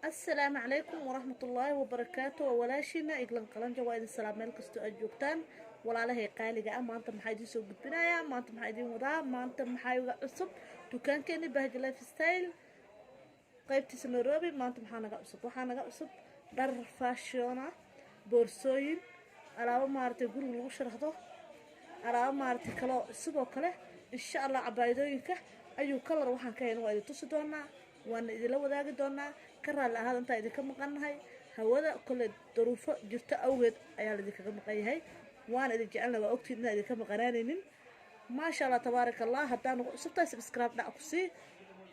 السلام عليكم ورحمة الله وبركاته ولاشينا إقلن قلنجة وإذن السلام عليكم كستو أجوبتان ولا له قالقة ما أنت محايدين سوق بنايا ما أنت محايدين وضع ما أنت محايوغا عصب دوكان كيني بهج لايف ستايل قيبتي سنوروبي ما أنت محانا عصب وحانا عصب در فاشيونا بورسوين ألاو مارتي قول لغو شرحضو ألاو مارتي كلو عصب وكله إن شاء الله عبايدوينك أيو كلر وحان كاين وإذن تصدونا وأن إذن لو ذاك دونا كرال هذا أنت إذا كم قنهاي هودا كل ظروف جرت أوجد أيال إذا كم قيهاي وأنا إذا جعلنا وأكتبنا إذا كم قرانين ما شاء الله تبارك الله حتى أنا سبت سبسكرايب نعكسي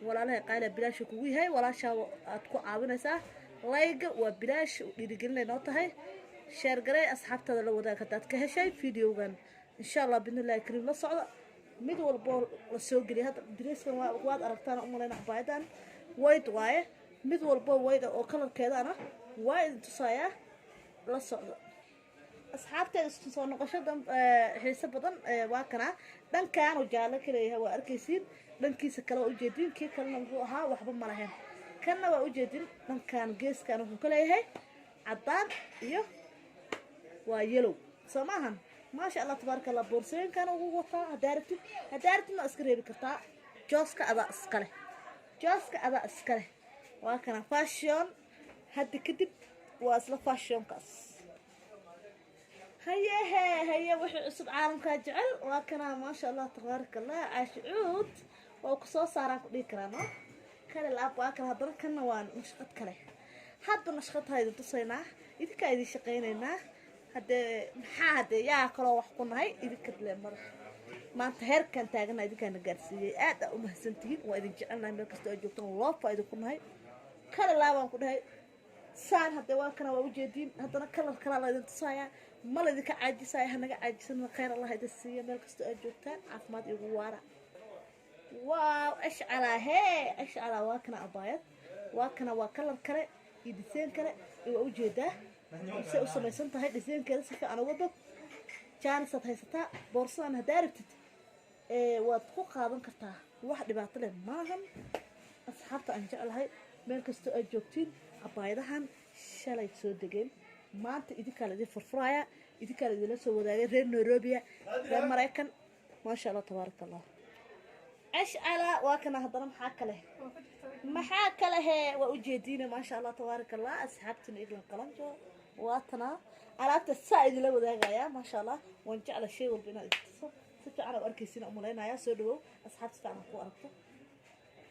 ولا له قايلة بلاش كوي هاي ولا شاو أتكو عاونا سا لايك وبلاش يدقلنا نقطة هاي شير قري أصحاب تذا لو ذاك تاتكه شيء فيديو كان إن شاء الله بإذن الله الكريم لا صعد ميد والبول السوق اللي هذا دريس كان واد أركتنا أمورنا بعيدا وايد واي mid walba wayda oo kalarkeedana waa idin tusayaa la socdo asxaabteeda isku soo noqoshada xiisa badan waa kana dhankaan oo jaalo kaleeyahay waa arkaysiin dhankiisa kale oo ujeedin kii kalena wuxuu ahaa waxba ma lahayn kanna waa ujeedin dhankaan geeskan wuxuu kaleeyahay cadaan iyo waa yellow samahan ما شاء الله تبارك الله بورسين كانوا وقفا هدارتي ما اسكري بكرتا جوسكا أبا اسكره وكان فاشيون هدي كدب واصله فاشيون كاس هيا وحي عصب عالم كاجعل وكان ما شاء الله تبارك الله عاش عود وكسو صار ديكرانا كان الاب وكان هضر كان وان نشقد كله هذا نشقد هاي تصينا إذا كايدي شقينينا هذا محاد يا كلو wax ku nahay idinka leemar maanta heerkan taagana idinka gaarsiiyay aad u mahadsantiin waa idin jecelnahay meel kasta oo joogtaan loo faa'iido ku nahay kala laaban ku dhahay saan hada waa kana waa u jeedin hadana kala la idin tusaya ma la idinka caajisay hanaga caajisan khayr Allah idin siiyo meel kasta oo joogtaan caafimaad iyo waara waaw ashcala waa kana abaayad waa kana waa kale idin kale oo u jeedaa si samaysan tahay dhisaankeeda si fiican uga dad jaanisad haysataa boorsadan hadaa rabtid waad ku qaadan kartaa wax dhibaato leh maahan asxaabta aan jeclahay meel kastoo aad joogtiin cabaayadahan shalay soo degeen maanta idinkaa la idin furfuraya idinkaa la idinla soo wadaagay reer Nairobi reer Mareykan maasha Allah tabaaraka Allah ashcala waa kana hadana maxaa kale waa u jeedina maasha Allah tabaaraka Allah asxaabtina iglan qalanjo واتنا على السائد اللي وذاقيا ما شاء الله ونجعل الشيء والبناء يتصل ستة على أركيسين أمولينا يا سودو أصحاب ستة على قوة أركتو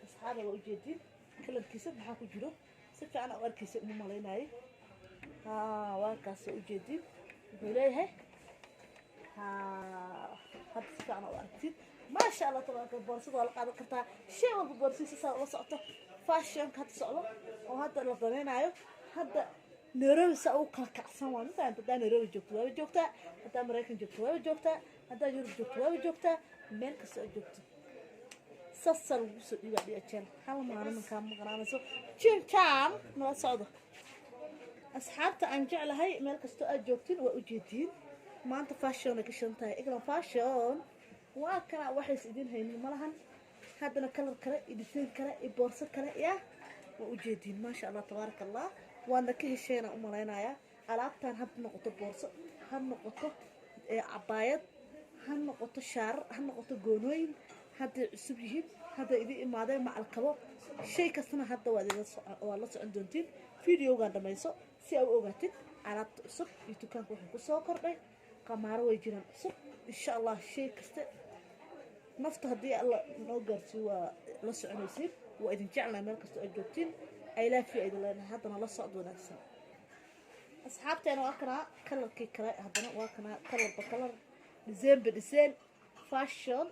أصحاب وجدين كل الكيسات محاكو جلو ستة على أركيسين أمولينا واكاس وجدين وإليها هاد ستة على أركتين ما شاء الله تبارك البورصة ولا قاعدة كرتها شيء والبورصة سا وسعته فاشيون كات سعله وهذا اللي ضمينا هذا نيروبي سأو كعسان وان فانت دا نيروبي جوكتا هدا مريكان جوكتا هدا يوروب جوكتا مين كسو جوكتا ساسر وسو يبا دي اجان حاول معنا من كام مقرانسو جين كام نوا سعوده أصحابتا أنجع لهاي مين كستو جوكتين وأجيدين ما أنت فاشيون كشنتاي إقلان فاشيون واكنا وحيس إدين هيني مالهان هادنا كلر كلا إدين كلا إبورسة كلا يا وأجيدين ما شاء الله تبارك الله وانا كهشينا أمرينايا alaabtan had noqoto boorso had noqoto cabaayad had noqoto shaar had noqoto goonooyin hadda cusub yihiin hadda idin imaadeen macalkabo shay kastana hadda waa la socon doontiin videoga dhamayso si aad u ogaatid alaabta cusub iyo dukaanka wuxuu ku soo kordhay qamaaro way jiraan cusub insha Allah shay kasta nafta hadii Allah noo gaarsiiyo waa la soconaysiin waa idin jeclaa meel kasta aad joogtiin ay la fiicnaan hadana la socdo wanaagsan asxaabteena waa kana kalarkii kale hadana waa kana kalar design fashion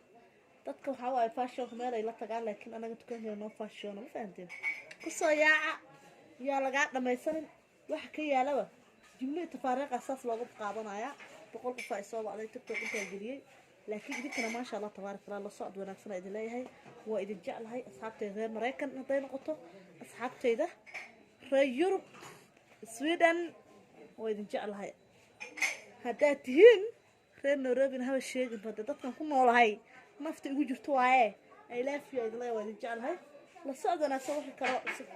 dadka waxa way fashion meel ay la tagaan laakiin anaga tukanayno fashion ma fahanteen ku soo yaaca yaa laga dhamaysan wax ka yaalaba jumlada tafaariiq asaas loogu qaadanaya boqol qof ay soo wacday tiktok inta geliyay laakiin idinka ma sha Allah tabaaraka Allah la socdo wanaagsan ay leeyahay waa idin jeclahay asxaabteeda reer Mareykan haday noqoto asxaabteyda reer Yurub Sweden waa idin jeclahay hadaa tihiin reer Nairobi haba sheegin bada dadkan ku noolahay nafta igu jirto waaye ay laafiyo idin waa idin jeclahay la socdana soo wixii kale cusub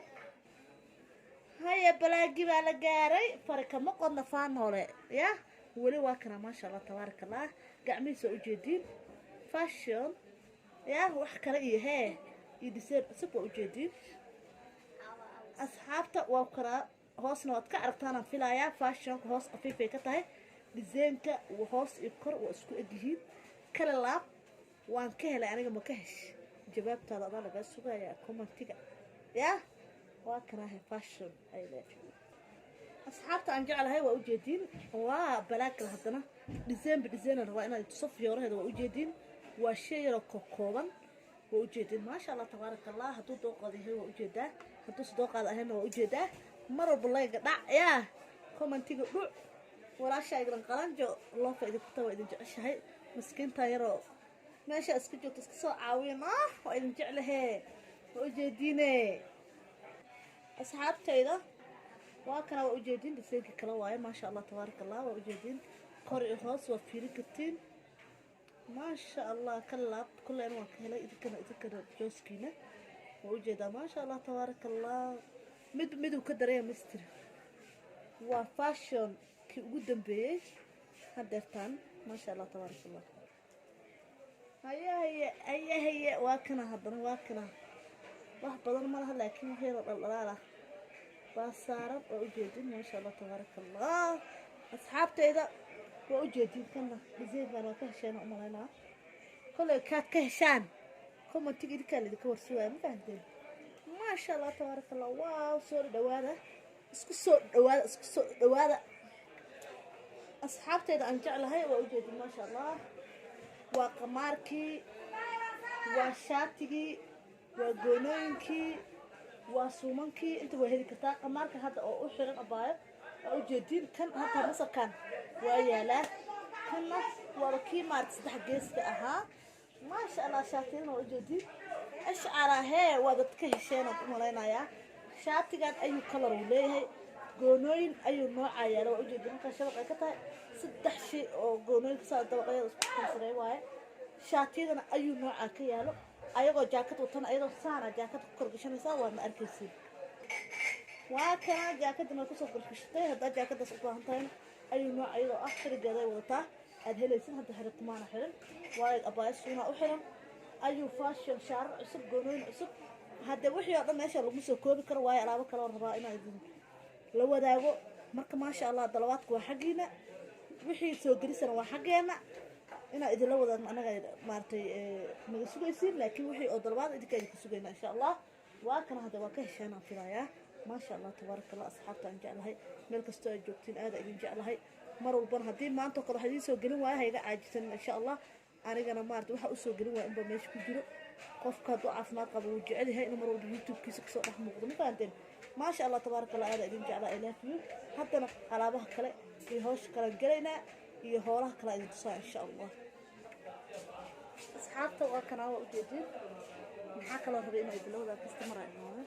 balaagi baa la gaaray fari kama qodna faanoole ya weli waa kana maasha allah tabaaraka allah gacmihiisa u jeediin fashion ya wax kale iyo hee iyo design cusub waa u jeediin asxaabta waa kana hoosna waad ka aragtaan filayaa fashionka hoos qafiifay ka tahay designka hoos iyo kor waa isku egyihiin kala laab waan ka helay aniga ma ka hesh jawaabtaada adaa laga sugayaa commentiga ya waa kana fashion ay leedahay asxaabta aan jeclahay waa u jeediin waa balaag kala hadana designer waa inaad tusaf yooraheeda waa u jeediin waa shay yar oo kooban waa u jeediin maasha allah tabaaraka allah hadduu dooqaad yahay waa u jeedaa hadduu dooqaad ahayna waa u jeedaa mar walba layga dhac yaa commentiga dhuc walaashaygan qalanjo loo faa'iido ku tawa idin jeceshahay miskiinta yaroo meesha iska joogto iska soo caawin waa idin jeclahay waa u jeediine asxaabtayda waa kana waa u jeediin design kala waaye maasha allah tabaaraka allah waa u jeediin kor iyo hoos waa fiiri kartiin maasha allah kalaab kulleen waa ka helay idinkana jooskiina waa u jeedaa maasha allah tabaaraka allah miduu ka dareeya mister waa fashion kii ugu dambeeyay hadeertaan maasha allah tabaaraka allah haye waa kana haddana waa kana wax badan ma laha laakiin wax yar oo dhaldhalaala baa saaran waa u jeedin maasha allah tabaaraka allah asxaabtayda waa u jeedin kana design waa ka hesheen u malaynaa kolay kaad ka heshaan commentiga idinkaa lidinka warsugaaya ma fahanteen maasha allah tabaaraka allah waaw soo dhawaada isku soo dhawaada asxaabtayda aan jeclahay waa u jeedin maasha allah waa qamaarkii waa shaatigii waa goonooyinkii waa suumankii inta waa heli kartaa qamaarka hadda oo u xiran abaayo waa u jeediin kan hataa masarkan waa yaalaa kanna waaba kii maarta saddex geeska ahaa maasha allah shaatiyadana waa u jeediin ashcara hee waa dadka hesheenaad u malaynayaa shaatigan ayuu kalar uu leeyahay goonooyin ayuu noocaa yaala waa u jeediin markaa shabaq ay ka tahay saddex shay oo goonooyinka saa dabaqyada isku kansareey waaye shaatiyadana ayuu noocaa ka yaalo ayagoo jaakad watan ayadoo saana jaakad ku korgashanaysaa waa ma arkaysiin waa kana jaakadana kusoo korgashatay haddaa jaakadaas u baahan tahayna ayuu nooc ayadoo ah xirigeeday wadataa aad helaysin hadda xiritumaana xiran waayo abaayo suunaa u xiran ayuu fashion shaarar cusub goonooyin cusub hadde wixii oo dhan meesha lagu soo koobi karo waayo alaabo kaloo rabaa inaa idin la wadaago marka maasha allah dalawaadku waa xaggiina wixii soo gelisana waa xaggeena inaa idinla wadaan anaga maartay naga sugaysiin laakiin wixii oo dalabaad idinka idinka sugayna insha allah waa kana hadda waa ka hesheen aan filayaa maasha allah tabaaraka allah asxaabta aan jeclahay meel kastoo aad joogtiin aada idin jeclahay mar walbana haddii maanta kale wax idiin soo gelin waayo hayga caajisan insha allah anigana maarta waxa u soo gelin waaya inba meesha ku jiro qofka hadduu caafimaad qabo wuu jecel yahay inuu mar walba youtube-kiisa kasoo dhex muuqdo ma fahanteen maasha allah tabaaraka allah aada idin jeclaa ilaafiyo haddana alaabaha kale iyo hawsha kalaan gelaynaa iyo hoolaha kale idin tusaa insha allah asxaabta waa kanaa waa u jeedin maxaa kaloo rabay inaa idilowdaa kastamara imaada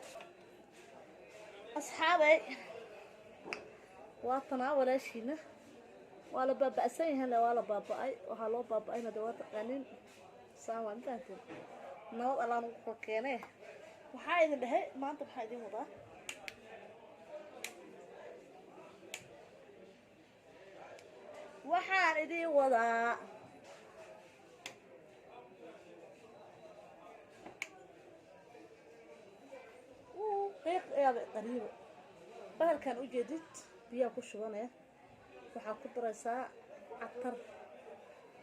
asxaabay waa tanaa walaashiina waa la baaba'san yahay waa la baaba'ay waxaa loo baaba'ayna de waa taqaanin saan waa intaanteen nabad allaan ugu kala keenee waxaa idin dhahay maanta maxaa idin wadaa waxaan idin wadaa qiiq ayaaba qariibo bahalkan u jeedid biyaa ku shubanaya waxaa ku daraysaa catar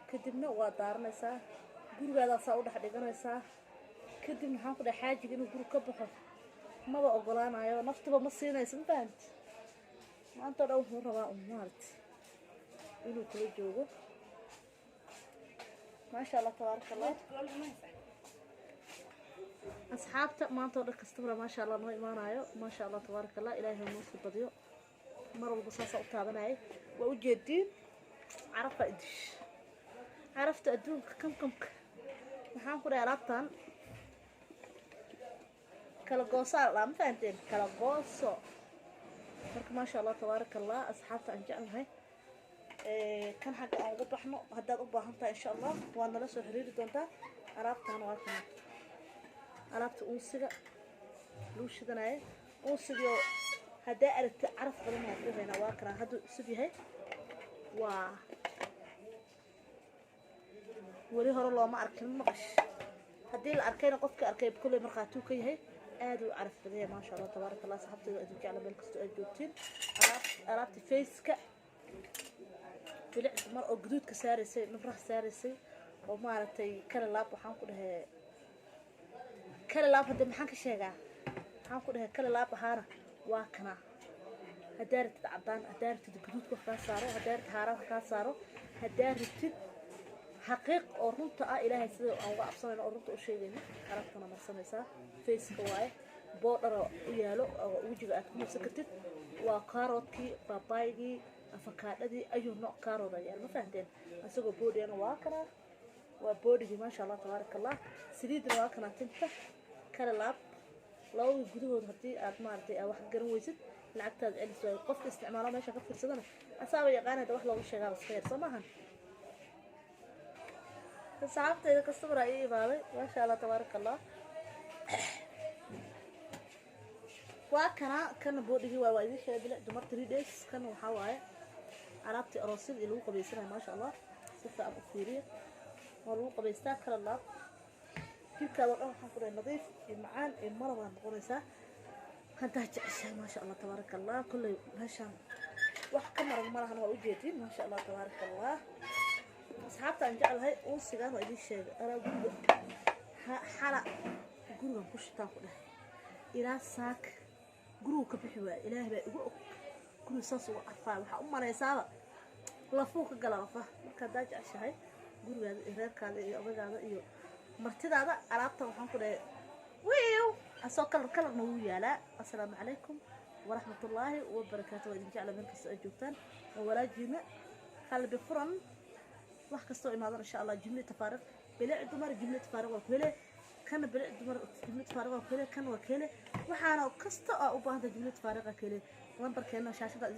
kadibna waa daaranaysaa gurigaadaasaa u dhex dhiganaysaa kadib maxaan ku dhahay xaajiga inuu guri ka baxo maba ogolaanayo naftiba ma siinaysa ma fahanti maanta o dhan wuxuu rabaa maarti inuu kula joogo maasha allah tabaaraka allah asxaabta maanta oo dhan kastabra maasha allah noo imaanayo maasha allah tabaaraka allah ilaahay noo sii badiyo mar walba saasaa u taabanayay waa u jeediin carafaa idish carafta adduunka kamkamka maxaan ku dhahay alaabtan kala goosaa la ma fahanteen kala gooso marka maasha allah tabaaraka allah asxaabta aan jeclahay kan xagga aan ugu baxno haddaad u baahan tahay insha allah waad nala soo xiriiri doontaa alaabtan waa kana alaabta unsiga lagu shidanaayo unsigio هدا أردت عرف قلنا هنا واكرا هادو سبيه ولي هور الله ما أركن مقش هدي الأركين قفك أركيب كل مرخاتو كيه آدو عرف بديه ما شاء الله تبارك الله صحبتي أدوك على بالكستو أجوبتين أرابت فيسك بلع مر أو جدود كسارسي نفرح سارسي وما عرفتي كلا لاب وحنقولها كلا لاب هذا محنك الشجع حنقولها كلا لاب هارا واكنا هدارت عدان هدارت الجدود كفاسارو هدارت هارا كفاسارو هدارت حقيق أورنت إلهي سيد أو أبصر أورنت أشيء عرفتنا مرسميسا فيس كواي بودر ويالو وجهك أتكون سكتت وكاروتكي بابايجي أفكاري أيو نوع كارو يعني ما فهمتين أسوق بودي أنا واكنا وبودي ما شاء الله تبارك الله سريد واكنا تنته كلاب لو يقولوا هدي أتمارتي أو حق جرويزت لعبت العلس وقفت استعماله ما شغل في السنة أساوي يقانا ده واحد لو شغال صغير سماهن صعبت إذا كسر رأيي بابي ما شاء الله تبارك الله وكنا كان بودي هو وايد شيء بلا دمر 3 days كانوا حواي عرفت أرسل اللي هو قبيسنا ما شاء الله ستة أبو كثيرية والله قبيسنا كل الله كل كذا حفر نظيف المعان المرة بقوليسه كنت هتعشى ما شاء الله تبارك الله كله هشام وحكمر المرة هنا وجيتي ما شاء الله تبارك الله أصحابتي أن جعل هاي أوصيغان وإدي الشيء أنا أقول حلق قلوهم كش تاخده إلى ساك قلوه كبحوا إلهي بقى قلوه ساسو أفا وحا أمنا يسابة لفوق قلافة مركا داج عشاي قلوه إريركا إيو أبقى إيو مرتدى هذا أرابطة وحان كده ويو أسوكال كلا نويا لا السلام عليكم ورحمة الله وبركاته وإذن جعل منك السؤال ولا جينا خلي بفرن wax kasto imaado insha Allah jumla tafaariq bila dumar jumla tafaariq waa kale kan bila dumar jumla tafaariq waa kale kan waa kale waxaana kasta oo u baahan jumla tafaariq kale lambarkeena shaashada